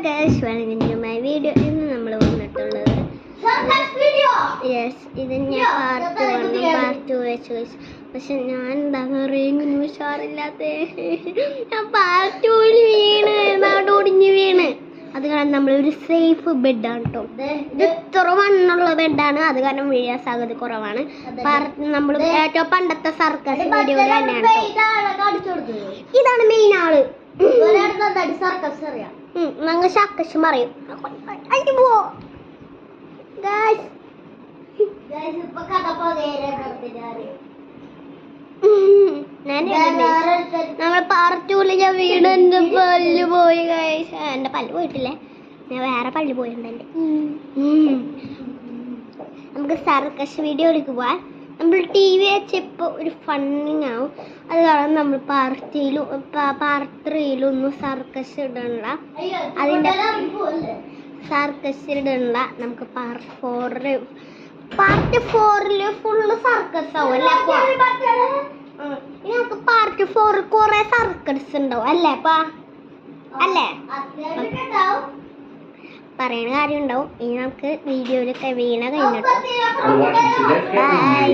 guys, welcome to my video. ഇന്ന് നമ്മൾ വന്നിട്ടുള്ളത് ഇത് ഞാൻ പാർട്ട് 1 പാർട്ട് 2 വെച്ച് പക്ഷെ ഞാൻ എന്താ പറയുക ഉഷാറില്ലാത്ത ഞാൻ പാർട്ട് 2 വീണ് നാടോടിഞ്ഞ് വീണ്. അത് കാരണം നമ്മളൊരു സേഫ് ബെഡാണ് കേട്ടോ. ഇത് ഇത്ര മണ്ണുള്ള ബെഡാണ്, അത് കാരണം വീഴാൻ സാധ്യത കുറവാണ്. നമ്മൾ ഏറ്റവും പണ്ടത്തെ സർക്കസ് വീഡിയോ തന്നെയാണ്. ഇതാണ് മെയിൻ ആള്. സർക്കസ് അറിയാം, ഞങ്ങൾ സർക്കസ് പറയും. നമ്മൾ പാർട്ട് 2 ഞാൻ വീട് എന്റെ പല്ല് പോയി. എന്റെ പല്ല് പോയിട്ടില്ലേ, ഞാൻ വേറെ പല്ല് പോയിട്ടുണ്ട്. നമുക്ക് സർക്കസ് വീഡിയോ എടുക്കുക പോവാൻ. നമ്മൾ ടി വി വെച്ചപ്പോൾ ഒരു ഫണ്ണിങ് ആവും. അത് കാരണം നമ്മൾ പാർട്ട് 3 സർക്കസ് ഇടണ്ട, അതിൻ്റെ സർക്കസ് ഇടണ്ട. നമുക്ക് പാർട്ട് 4 ഫുള്ള് സർക്കസ് ആവും അല്ലേ? നമുക്ക് പാർട്ട് 4 കുറെ സർക്കസ് ഉണ്ടാവും അല്ലേ അല്ലേ? പറയണ കാര്യം ഉണ്ടാവും. ഇനി നമുക്ക് വീഡിയോയിലൊക്കെ വീണ കഴിഞ്ഞിട്ടോ. ബൈ.